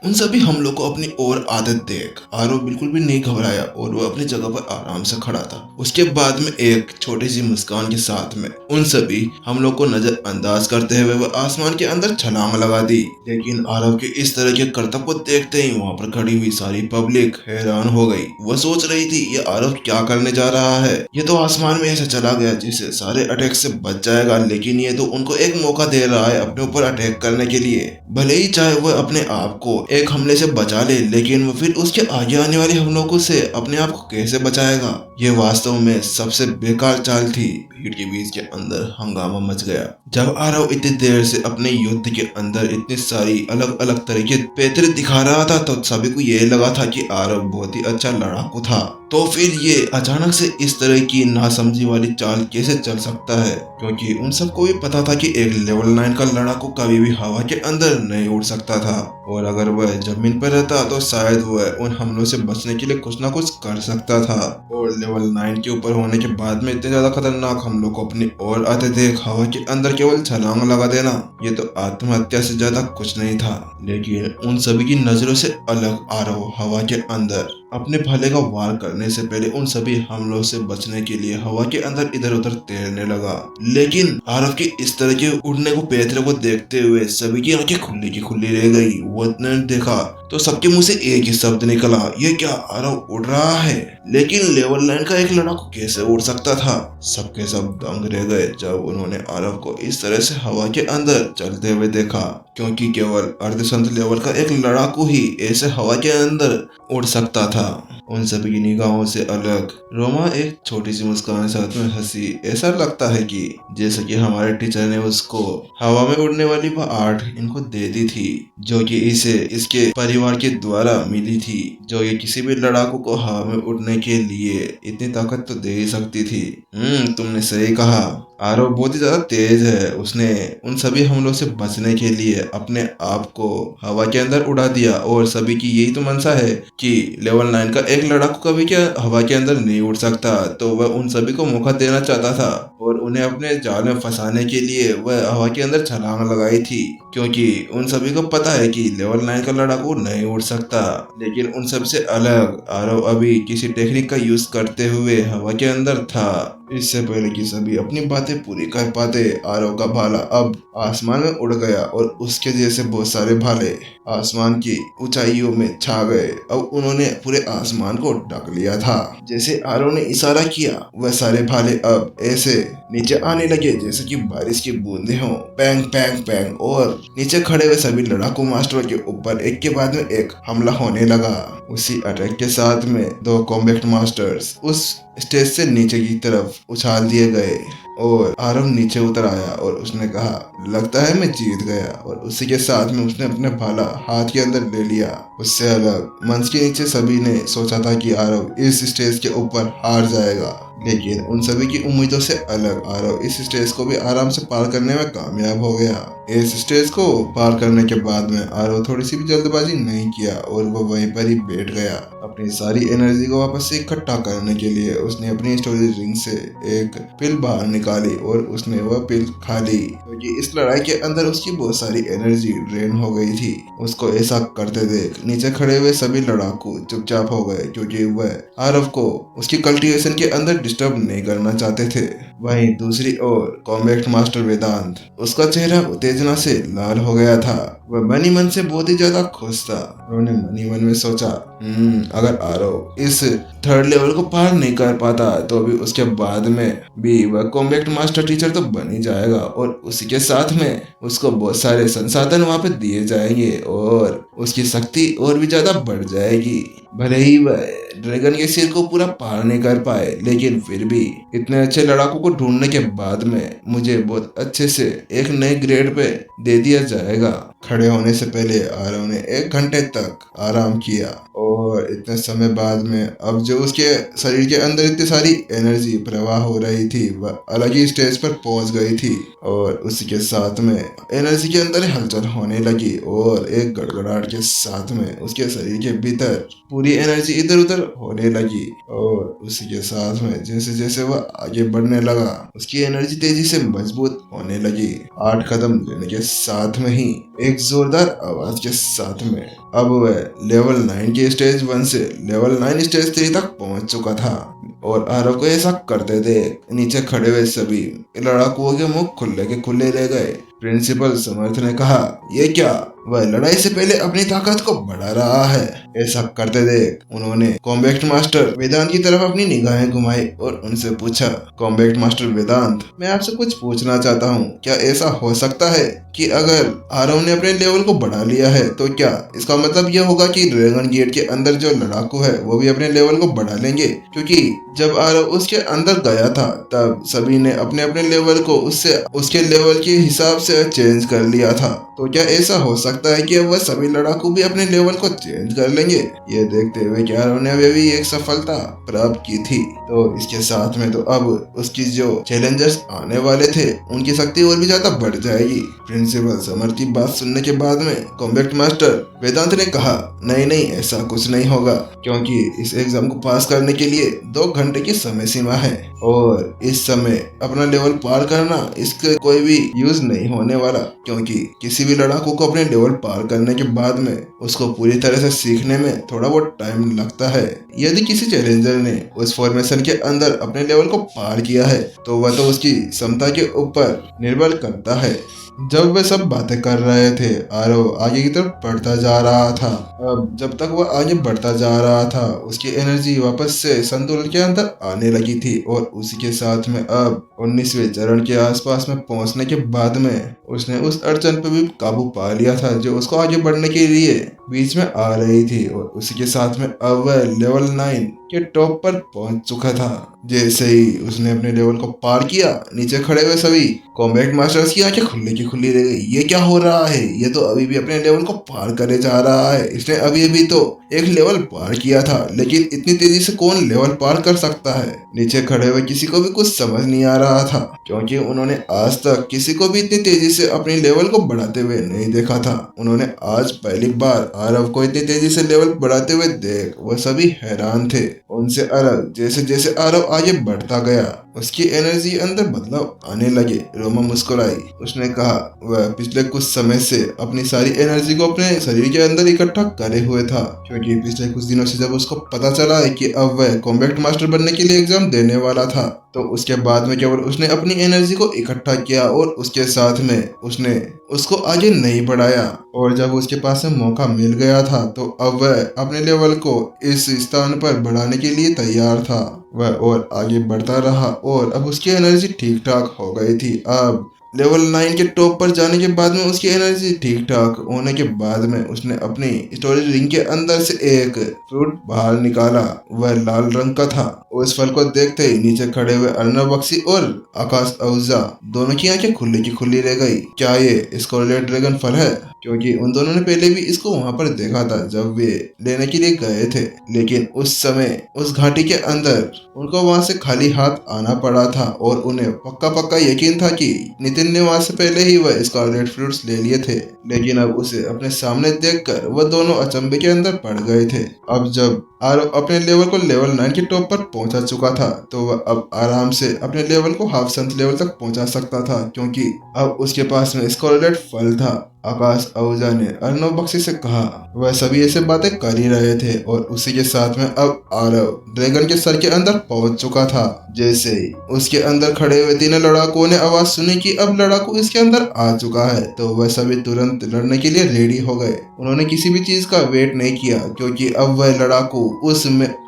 उन सभी हमलों को अपनी ओर आदत देख आरव बिल्कुल भी नहीं घबराया और वो अपनी जगह पर आराम से खड़ा था। उसके बाद में एक छोटी सी मुस्कान के साथ में उन सभी हमलों को नजरअंदाज करते हुए वो आसमान के अंदर छलांग लगा दी। लेकिन आरव के इस तरह के करतब को देखते ही वहाँ पर खड़ी हुई सारी पब्लिक हैरान हो गई। वो सोच रही थी ये आरव क्या करने जा रहा है, ये तो आसमान में ऐसे चला गया जिससे सारे अटैक से बच जाएगा, लेकिन ये तो उनको एक मौका दे रहा है अपने ऊपर अटैक करने के लिए। भले ही चाहे वो अपने आप को एक हमले से बचा ले, लेकिन वो फिर उसके आगे आने वाले हमलों को से अपने आप को कैसे बचाएगा। ये वास्तव में सबसे बेकार चाल थी। भीड़ के बीच के अंदर हंगामा मच गया। जब आरव इतनी देर से अपने युद्ध के अंदर इतनी सारी अलग अलग तरह के पैतरे दिखा रहा था तो सभी को ये लगा था कि आरव बहुत ही अच्छा लड़ाकू था, तो फिर ये अचानक से इस तरह की नासमझी वाली चाल कैसे चल सकता है, क्योंकि उन सबको भी पता था कि एक लेवल 9 का लड़ाकू कभी भी हवा के अंदर नहीं उड़ सकता था, और अगर वह जमीन पर रहता तो शायद वह उन हमलों से बचने के लिए कुछ ना कुछ कर सकता था। और लेवल 9 के ऊपर होने के बाद में इतने ज्यादा खतरनाक हमलों को अपनी ओर आते देख हवा के अंदर केवल छलांग लगा देना, ये तो आत्महत्या से ज्यादा कुछ नहीं था। लेकिन उन सभी की नजरों से अलग आरव हवा के अंदर अपने भाले का वार करने से पहले उन सभी हमलों से बचने के लिए हवा के अंदर इधर उधर तैरने लगा। लेकिन आरव के इस तरह के उड़ने को पैतरे को देखते हुए सभी की आंखें खुली की खुली रह गई। वो ने देखा तो सबके मुंह से एक ही शब्द निकला, ये क्या आरव उड़ रहा है? लेकिन लेवल 9 का एक लड़ाकू कैसे उड़ सकता था? सबके सब दंग रह गए जब उन्होंने आरव को इस तरह से हवा के अंदर चलते हुए देखा, क्योंकि केवल अर्धसंत लेवल का एक लड़ाकू ही ऐसे हवा के अंदर उड़ सकता था। उन सभी की निगाहों से अलग रोमा एक छोटी सी मुस्कान साथ में हंसी। ऐसा लगता है कि जैसे कि हमारे टीचर ने उसको हवा में उड़ने वाली वह आर्ट इनको दे दी थी, जो कि इसे इसके परिवार के द्वारा मिली थी, जो ये किसी भी लड़ाकू को हवा में उड़ने के लिए इतनी ताकत तो दे ही सकती थी। तुमने सही कहा, आरव बहुत ही ज्यादा तेज है। उसने उन सभी हमलों से बचने के लिए अपने आप को हवा के अंदर उड़ा दिया, और सभी की यही तो मंशा है कि लेवल 9 का एक लड़ाकू कभी क्या हवा के अंदर नहीं उड़ सकता, तो वह उन सभी को मौका देना चाहता था और उन्हें अपने जाल में फंसाने के लिए वह हवा के अंदर छलांग लगाई थी, क्योंकि उन सभी को पता है कि लेवल 9 का लड़ाकू नहीं उड़ सकता। लेकिन उन सब से अलग आरव अभी किसी टेक्निक का यूज करते हुए हवा के अंदर था। इससे पहले कि सभी अपनी बातें पूरी कर पाते, आरव का भाला अब आसमान में उड़ गया और उसके जैसे बहुत सारे भाले आसमान की ऊंचाइयों में छा गए। अब उन्होंने पूरे आसमान को ढक लिया था। जैसे आरव ने इशारा किया वह सारे भाले अब ऐसे नीचे आने लगे जैसे कि बारिश की बूंदें हों। पैंग पैंग पैंग, और नीचे खड़े हुए सभी लड़ाकू मास्टरों के ऊपर एक के बाद में एक हमला होने लगा। उसी अटैक के साथ में दो कॉम्बैट मास्टर्स उस स्टेज से नीचे की तरफ उछाल दिए गए और आरव नीचे उतर आया और उसने कहा, लगता है मैं जीत गया। और उसी के साथ में उसने अपने भाला हाथ के अंदर ले लिया। उससे अलग मंच के नीचे सभी ने सोचा था कि आरव इस स्टेज के ऊपर हार जाएगा, लेकिन उन सभी की उम्मीदों से अलग आरव इस स्टेज को भी आराम से पार करने में कामयाब हो गया। इस स्टेज को पार करने के बाद में आरव थोड़ी सी भी जल्दबाजी नहीं किया और वो वहीं पर ही बैठ गया। अपनी सारी एनर्जी को वापस से इकट्ठा करने के लिए उसने अपनी स्टोरेज रिंग से एक पिल बाहर निकाली और उसने वह पिल खा ली, क्योंकि इस लड़ाई के अंदर उसकी बहुत सारी एनर्जी ड्रेन हो गई थी। उसको ऐसा करते देख नीचे खड़े हुए सभी लड़ाकू चुपचाप हो गए, क्योंकि वह आरव को उसकी कल्टीवेशन के अंदर डिस्टर्ब नहीं करना चाहते थे। वहीं दूसरी ओर कॉम्बैट मास्टर वेदांत, उसका चेहरा उत्तेजना से लाल हो गया था। वह मनी मन से बहुत ही ज्यादा खुश था। उन्होंने मनी मन में सोचा, अगर आरव इस थर्ड लेवल को पार नहीं कर पाता तो भी उसके बाद में भी वह कॉम्बैट मास्टर टीचर तो बन ही जाएगा, और उसी के साथ में उसको बहुत सारे संसाधन वहाँ पे दिए जाएंगे और उसकी शक्ति और भी ज्यादा बढ़ जाएगी। भले ही वह ड्रैगन के सिर को पूरा पार नहीं कर पाए, लेकिन फिर भी इतने अच्छे लड़ाकू को ढूंढने के बाद में मुझे बहुत अच्छे से एक नए ग्रेड पे दे दिया जाएगा। खड़े होने से पहले आरव ने 1 घंटे तक आराम किया और इतने समय बाद में अब जो उसके शरीर के अंदर इतनी सारी एनर्जी प्रवाह हो रही थी वह अलग ही स्टेज पर पहुंच गई थी, और उसी के साथ में एनर्जी के अंदर हलचल होने लगी और एक गड़गड़ाहट के साथ में उसके शरीर के भीतर पूरी एनर्जी इधर उधर होने लगी। और उसी के साथ में जैसे जैसे वह आगे बढ़ने लगा उसकी एनर्जी तेजी से मजबूत होने लगी। 8 कदम लेने के साथ में ही एक जोरदार आवाज के साथ में। अब वह लेवल 9 के स्टेज 1 से लेवल 9 स्टेज 3 तक पहुंच चुका था और आरव को ऐसा करते देख नीचे खड़े हुए सभी लड़ाकुओं के मुंह खुले के खुले रह गए। प्रिंसिपल समर्थ ने कहा, ये क्या? वह लड़ाई से पहले अपनी ताकत को बढ़ा रहा है। ऐसा करते देख उन्होंने कॉम्बैट मास्टर वेदांत की तरफ अपनी निगाहें घुमाई और उनसे पूछा, कॉम्बैट मास्टर वेदांत, मैं आपसे कुछ पूछना चाहता हूँ। क्या ऐसा हो सकता है कि अगर आरव ने अपने लेवल को बढ़ा लिया है तो क्या इसका मतलब यह होगा कि ड्रैगन गेट के अंदर जो लड़ाकू है वो भी अपने लेवल को बढ़ा लेंगे? क्योंकि जब आरव उसके अंदर गया था तब सभी ने अपने अपने लेवल को उसके लेवल के हिसाब से चेंज कर लिया था। तो क्या ऐसा हो सकता है कि अब वह सभी लड़ाकू भी अपने लेवल को चेंज कर लेंगे? ये देखते हुए कि आरव ने अभी भी एक सफलता प्राप्त की थी तो इसके साथ में तो अब उसकी जो चैलेंजर्स आने वाले थे उनकी शक्ति और भी ज्यादा बढ़ जाएगी। प्रिंसिपल समर्थ की बात सुनने के बाद में कॉम्बैट मास्टर वेदांत ने कहा, नहीं नहीं, ऐसा कुछ नहीं होगा क्योंकि इस एग्जाम को पास करने के लिए 2 घंटे की समय सीमा है और इस समय अपना लेवल पार करना इसका कोई भी यूज नहीं होने वाला, क्योंकि किसी भी लड़ाकू को अपने लेवल पार करने के बाद में उसको पूरी तरह से सीखने में थोड़ा बहुत टाइम लगता है। यदि किसी चैलेंजर ने उस फॉर्मेशन के अंदर अपने लेवल को पार किया है तो वह तो उसकी क्षमता के ऊपर निर्भर करता है। जब वे सब बातें कर रहे थे आरव आगे की तरफ बढ़ता जा रहा था। अब जब तक वह आगे बढ़ता जा रहा था उसकी एनर्जी वापस से संतुलन के अंदर आने लगी थी और उसी के साथ में अब 19वें चरण के आसपास में पहुंचने के बाद में उसने उस अड़चन पर भी काबू पा लिया था जो उसको आगे बढ़ने के लिए बीच में आ रही थी और उसी के साथ में अब वह लेवल 9 के टॉप पर पहुंच चुका था। जैसे ही उसने अपने लेवल को पार किया नीचे खड़े हुए सभी कॉम्बैट मास्टर्स की आंखें खुली की खुली रह गई। ये क्या हो रहा है? ये तो अभी भी अपने लेवल को पार करे जा रहा है। इसने अभी तो एक लेवल पार किया था लेकिन इतनी तेजी से कौन लेवल पार कर सकता है? नीचे खड़े हुए किसी को भी कुछ समझ नहीं आ रहा था क्योंकि उन्होंने आज तक किसी को भी इतनी तेजी से अपने लेवल को बढ़ाते हुए नहीं देखा था। उन्होंने आज पहली बार आरव को इतनी तेजी से लेवल बढ़ाते हुए देख वह सभी हैरान थे। उनसे अलग जैसे जैसे आरव आगे बढ़ता गया उसकी एनर्जी अंदर बदलाव आने लगे। रोमा मुस्कुराई। उसने कहा, वह पिछले कुछ समय से अपनी सारी एनर्जी को अपने शरीर के अंदर इकट्ठा करे हुए था क्योंकि पिछले कुछ दिनों से जब उसको पता चला है कि अब वह कॉम्बैट मास्टर बनने के लिए एग्जाम देने वाला था तो उसके बाद में केवल उसने अपनी एनर्जी को इकट्ठा किया और उसके साथ में उसने उसको आगे नहीं बढ़ाया और जब उसके पास में मौका मिल गया था तो अब वह अपने लेवल को इस स्थान पर बढ़ाने के लिए तैयार था। वह और आगे बढ़ता रहा और अब उसकी एनर्जी ठीक ठाक हो गई थी। अब लेवल 9 के टॉप पर जाने के बाद में उसकी एनर्जी ठीक ठाक होने के बाद में उसने अपनी स्टोरेज रिंग के अंदर से एक फ्रूट बाहर निकाला। वह लाल रंग का था। उस फल को देखते ही नीचे खड़े हुए अर्नब बख्शी और आकाश आहूजा दोनों की आंखें खुली की खुली रह गई। क्या ये स्कारलेट ड्रैगन फल है? क्योंकि उन दोनों ने पहले भी इसको वहां पर देखा था जब वे लेने के लिए गए थे, लेकिन उस समय उस घाटी के अंदर उनको वहां से खाली हाथ आना पड़ा था और उन्हें पक्का पक्का यकीन था कि नितिन ने वहां से पहले ही वह स्कारलेट फ्रूट्स ले लिए थे, लेकिन अब उसे अपने सामने देखकर वह दोनों अचंभे के अंदर पड़ गए थे। अब जब आरव अपने लेवल को लेवल 9 के टॉप पर पहुंचा चुका था तो वह अब आराम से अपने लेवल को हाफ संत लेवल तक पहुंचा सकता था क्योंकि अब उसके पास में स्कारलेट फल था। आकाश आहूजा ने अर्नब बख्शी से कहा। वह सभी ऐसे बातें कर ही रहे थे और उसी के साथ में अब आरव ड्रैगन के सर के अंदर पहुंच चुका था। जैसे ही उसके अंदर खड़े हुए तीनों लड़ाकुओं ने आवाज सुनी कि अब लड़ाकू इसके अंदर आ चुका है तो वह सभी तुरंत लड़ने के लिए रेडी हो गए। उन्होंने किसी भी चीज का वेट नहीं किया क्योंकि अब वह लड़ाकू उस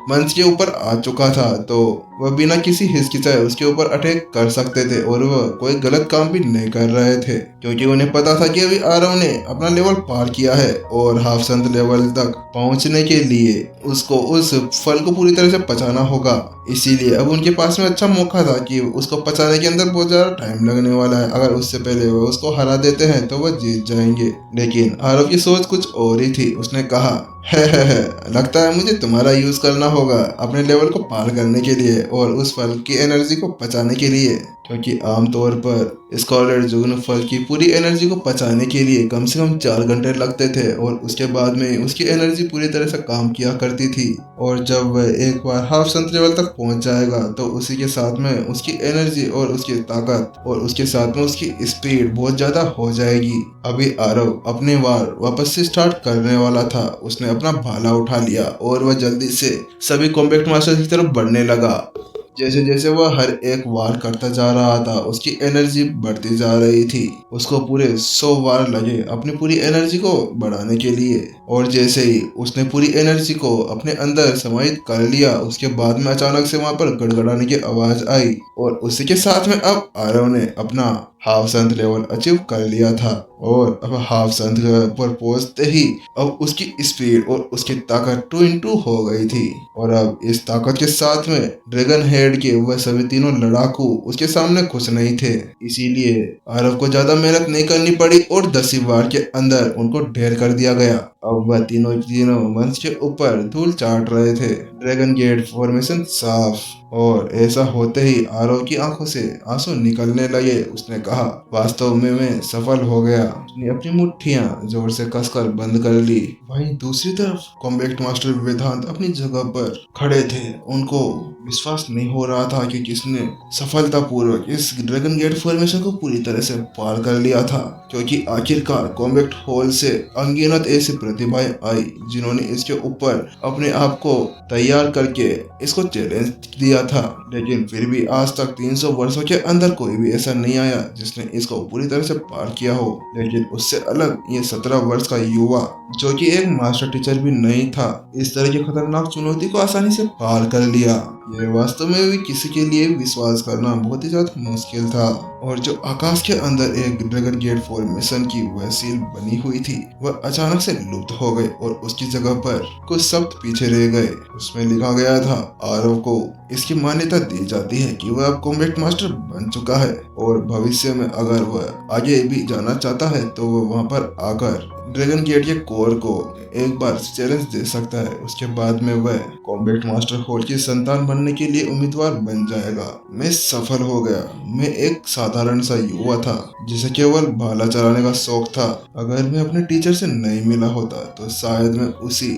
मंच के ऊपर आ चुका था तो वह बिना किसी हिचकिचाए उसके ऊपर अटैक कर सकते थे और वह कोई गलत काम भी नहीं कर रहे थे क्योंकि उन्हें पता था कि अभी आरव ने अपना लेवल पार किया है और हाफ संत लेवल तक पहुंचने के लिए उसको उस फल को पूरी तरह से पचाना होगा। इसीलिए अब उनके पास में अच्छा मौका था कि उसको पचाने के अंदर बहुत ज्यादा टाइम लगने वाला है। अगर उससे पहले वो उसको हरा देते हैं तो वह जीत जाएंगे। लेकिन आरव की सोच कुछ और ही थी। उसने कहा, है लगता है मुझे तुम्हारा यूज करना होगा अपने लेवल को पार करने के लिए और उस फल की एनर्जी को पचाने के लिए, क्योंकि आमतौर पर स्कारलेट जुगनू फल की पूरी एनर्जी को पचाने के लिए कम से कम 4 घंटे लगते थे और उसके बाद में उसकी एनर्जी पूरी तरह से काम किया करती थी। और जब वह एक बार हाफ संत लेवल तक तक पहुंच जाएगा तो उसी के साथ में उसकी एनर्जी और उसकी ताकत और उसके साथ में उसकी स्पीड बहुत ज्यादा हो जाएगी। अभी आरव अपने वार वापस से स्टार्ट करने वाला था, उसने अपना भाला उठा लिया और वह जल्दी से सभी कॉम्बैट मास्टर की तरफ बढ़ने लगा। जैसे जैसे वह हर एक वार करता जा रहा था उसकी एनर्जी बढ़ती जा रही थी। उसको पूरे 100 वार लगे अपनी पूरी एनर्जी को बढ़ाने के लिए, और जैसे ही उसने पूरी एनर्जी को अपने अंदर समाहित कर लिया उसके बाद में अचानक से वहां पर गड़गड़ाने की आवाज आई और उसी के साथ में अब आरव ने अपना हाफ संत लेवल अचीव कर लिया था। और अब हाफ संत पर पहुंचते ही अब उसकी स्पीड और उसकी ताकत 2x2 हो गई थी। और अब इस ताकत के साथ में ड्रैगन हेड के वह सभी तीनों लड़ाकू उसके सामने कुछ नहीं थे, इसीलिए आरव को ज्यादा मेहनत नहीं करनी पड़ी और 10 ही वार के अंदर उनको ढेर कर दिया गया। अब वह तीनों मंच के ऊपर धूल चाट रहे थे। ड्रैगन गेट फॉर्मेशन साफ, और ऐसा होते ही आरव की आंखों से आंसू निकलने लगे। उसने कहा, वास्तव में मैं सफल हो गया। उसने अपनी मुट्ठियां जोर से कसकर बंद कर ली। वहीं दूसरी तरफ कॉम्बैट मास्टर वेदांत अपनी जगह पर खड़े थे। उनको विश्वास नहीं हो रहा था कि किसने सफलतापूर्वक इस ड्रैगन गेट फॉर्मेशन को पूरी तरह से पार कर लिया था, क्योंकि आखिरकार कॉम्बैट हॉल से अनगिनत ऐसी प्रतिभाएं आई जिन्होंने इसके ऊपर अपने आप को तैयार करके इसको चैलेंज दिया था। लेकिन फिर भी आज तक 300 वर्षों के अंदर कोई भी ऐसा नहीं आया जिसने इसको पूरी तरह से पार किया हो। लेकिन उससे अलग ये 17 वर्ष का युवा, जो कि एक मास्टर टीचर भी नहीं था, इस तरह की खतरनाक चुनौती को आसानी से पार कर लिया। ये वास्तव में भी किसी के लिए विश्वास करना बहुत ही ज्यादा मुश्किल था। और जो आकाश के अंदर एक ड्रैगन गेट फॉर्मेशन की वह सील बनी हुई थी वह अचानक से लुप्त हो गई और उसकी जगह पर कुछ शब्द पीछे रह गए। उसमें लिखा गया था, आरव को इसकी मान्यता दी जाती है कि वह अब कॉम्बैट मास्टर बन चुका है और भविष्य में अगर वह आगे भी जाना चाहता है तो वह वहां पर आकर ड्रैगन गेट के कोर को एक बार चैलेंज दे सकता है। उसके बाद में वह कॉम्बैट मास्टर हॉल की संतान बनने के लिए उम्मीदवार बन जाएगा। मैं सफल हो गया। मैं एक साधारण सा युवा था जिसे केवल भाला चलाने का शौक था। अगर मैं अपने टीचर से नहीं मिला होता तो शायद मैं उसी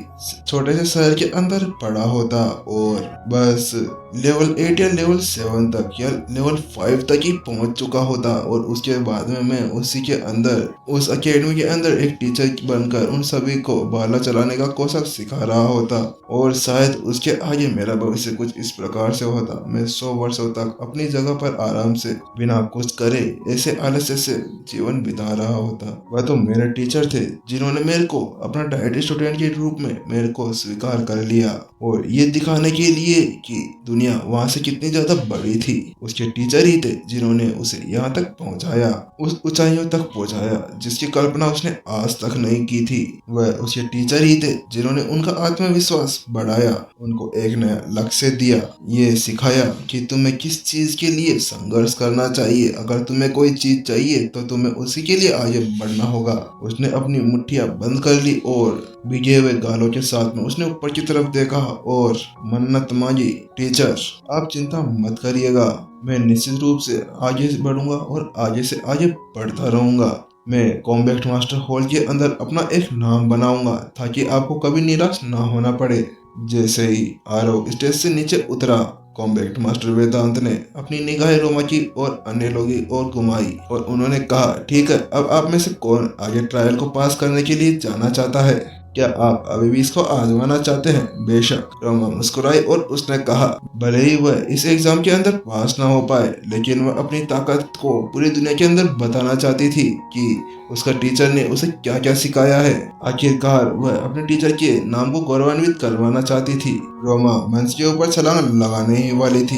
छोटे से शहर के अंदर पड़ा होता और बस लेवल 8 या लेवल 7 तक या लेवल 5 तक ही पहुंच चुका होता, और उसके बाद में मैं उसी के अंदर उस एकेडमी के अंदर एक टीचर बनकर उन सभी को भाला चलाने का कौशल सिखा रहा होता। और शायद उसके आगे मेरा भविष्य कुछ इस प्रकार से होता। मैं 100 वर्षों तक अपनी जगह पर आराम से बिना कुछ करे ऐसे आलस्य से जीवन बिता रहा होता। वह तो मेरे टीचर थे जिन्होंने मेरे को अपना डायरी स्टूडेंट के रूप में मेरे को स्वीकार कर लिया, और ये दिखाने के लिए कि दुनिया वहां से कितनी ज्यादा बड़ी थी। उसके टीचर ही थे जिन्होंने उसे यहाँ तक पहुंचाया, उस ऊंचाइयों तक पहुंचाया जिसकी कल्पना उसने आज तक नहीं की थी। वह उसके टीचर ही थे जिन्होंने उनका आत्मविश्वास बढ़ाया, उनको एक नया लक्ष्य दिया, ये सिखाया कि तुम्हें किस चीज के लिए संघर्ष करना चाहिए। अगर तुम्हें कोई चीज चाहिए तो तुम्हें उसी के लिए आगे बढ़ना होगा। उसने अपनी मुट्ठियां बंद कर ली और भीगे हुए गालों के साथ में उसने ऊपर की तरफ देखा और मन्नत मांगी, टीचर आप चिंता मत करिएगा, मैं निश्चित रूप से आगे बढ़ूंगा और आगे से आगे बढ़ता रहूंगा। मैं कॉम्बैट मास्टर हॉल के अंदर अपना एक नाम बनाऊंगा ताकि आपको कभी निराश ना होना पड़े। जैसे ही आरव स्टेज से नीचे उतरा, कॉम्बैट मास्टर वेदांत ने अपनी निगाहें रोमा की और अन्य लोगों और घुमाई और उन्होंने कहा, ठीक है, अब आप में से कौन आगे ट्रायल को पास करने के लिए जाना चाहता है? क्या आप अभी भी इसको आजमाना चाहते हैं? बेशक, रोमा मुस्कुराई और उसने कहा, भले ही वह इस एग्जाम के अंदर पास ना हो पाए, लेकिन वह अपनी ताकत को पूरी दुनिया के अंदर बताना चाहती थी कि उसका टीचर ने उसे क्या क्या सिखाया है। आखिरकार वह अपने टीचर के नाम को गौरवान्वित करवाना चाहती थी। रोमा मंच के ऊपर छलांग लगाने ही वाली थी।